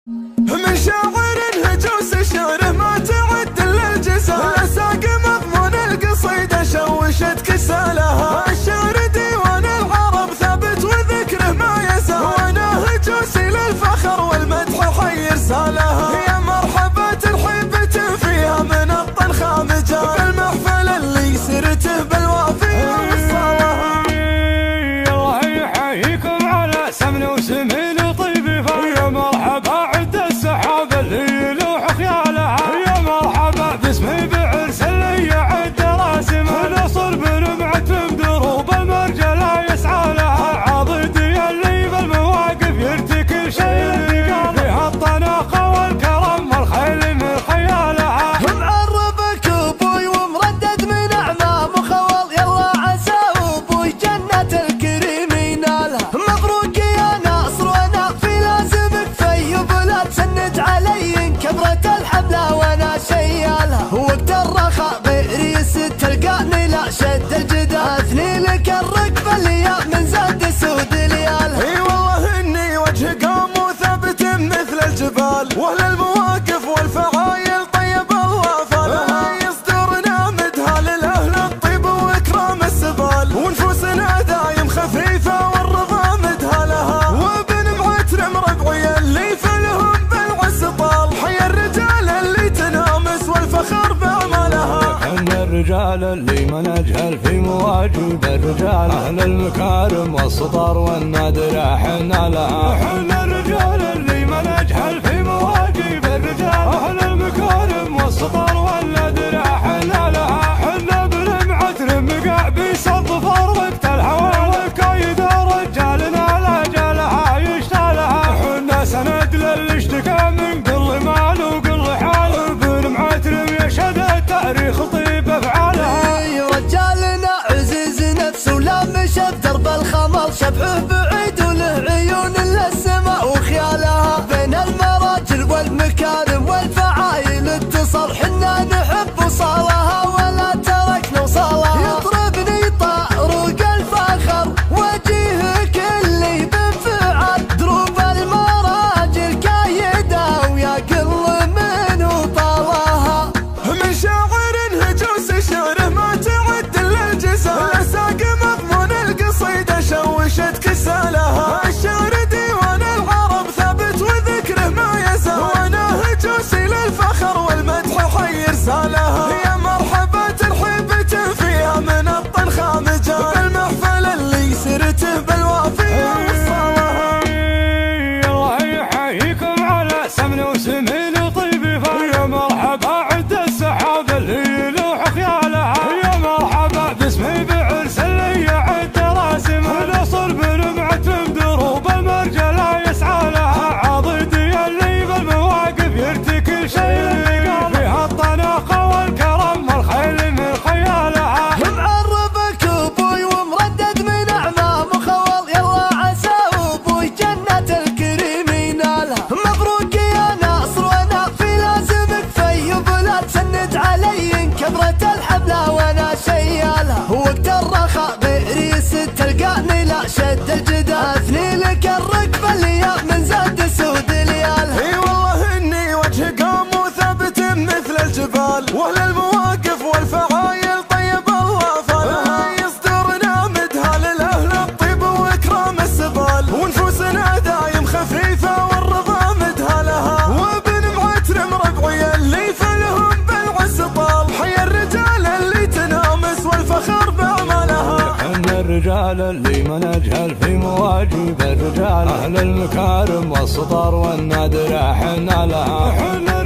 من شاعر هجوس شعره ما تعد الا الجزال، لساق مضمون القصيده شوشت كسالها، الشعر ديوان العرب ثابت وذكره ما يزال، وانا هجوسي للفخر والمدح حي رسالها، يا مرحبا الحبة فيها من الطنخة مجال، بالمحفل اللي سرته بالوافي وصالها. الله يحييكم على سمن وسمين وطيب، يا مرحبا عد السحاب اللي يلوح خيالها، يا مرحبا باسمي بعرس اللي يعد راسم، نصر بلمعة بدروب المرجلة يسعى لها، عضيدي اللي بالمواقف يرتكي شيء فيها الطناقة والكرم والخيل من خيالها. معربك ابوي ومردد من اعمام وخوال، يلا عسى ابوي جنة الكريم ينالها، مبروك يا ناصر وانا في لازمك في بلاد، سند علي كبرة الحملة وانا شيالها، وقت الرخاء بريس تلقاني لا شد الجدال، اثني لك الركب الياء من زاد سود ليالها. اي والله اني وجه قام وثابت مثل الجبال، واهل المواقف والفعايل طيب الله فالها، يصدرنا مدها للاهل الطيب واكرام السبال، ونفوسنا دايم خفيفه والرضا مدها لها، وابن معترم ربعي اللي فلهم بالعز طال، حي الرجال اللي تنامس والفخر باعمالها. احنا الرجال اللي ما نجهل في مواجب الرجال، اهل المكارم والسطر والنادر احنا لها، احنا الرجال اللي ما نجهل في مواجب الرجال، اهل المكارم والسطر والنادر احنا لها، احنا بالمعتر مقع بيصفر وقت الهوى، والكايد رجالنا لاجلها يشتالها، احنا سند للي اشتكى من قل مال وقل حال، بالمعتر يشهد التاريخ طيب افعالها. رجالنا عزيز نفسه ولا مشى بدرب الخمر، شبحه بعيد وله عيون للسماء وخيالها، بين المراجل والمكارم والفعايل اتصل، حنا نحب وصالها ولا تركنا وصالها، يطربني طارق الفخر وجيهك اللي بانفعال، دروب المراجل كايده ويقل منه طالها. من شاعر هجوس شعره ما تعد الا الجزال، لساق مضمون القصيده شوشت كسالها، الشعر ديوان العرب ثابت وذكره ما يزال، وانا هجوسي للفخر والمدح حي رسالها، يا مرحبا الحبة فيها من الطنخة مجال، بالمحفل اللي سرته بالوافي وصالها. الله يحييكم على سمن وسمين وطيب، يا مرحبا عد السحاب اللي يلوح خيالها، يا مرحبا باسمي بعرس اللي يعد راسم، نصر بلمعة بدروب المرجلة يسعى لها، عضيدي اللي بالمواقف يرتكي شيء فيها الطناقة والكرم والخيل من خيالها. معربك ابوي ومردد من اعمام وخوال، يلا عسى ابوي جنة الكريم ينالها، مبروك يا ناصر وانا في لازمك في بلاد، سند علي كبرة الحملة وانا شيالها، وقت الرخاء بريس تلقاني لا شد الجدال، اثني لك الركب الياء من زاد سود ليالها. اي والله اني وجه قام وثابت مثل الجبال، واهل المواقف والفعايل طيب الله فالها، يصدرنا مدها للاهل الطيب واكرام السبال، ونفوسنا دايم خفيفه والرضا مدها لها، وابن معترم ربعي اللي فلهم بالعز طال، حي الرجال اللي تنامس والفخر باعمالها. احنا الرجال اللي ما نجهل في مواجب الرجال، اهل المكارم والسطر والنادر احنا لها، احنا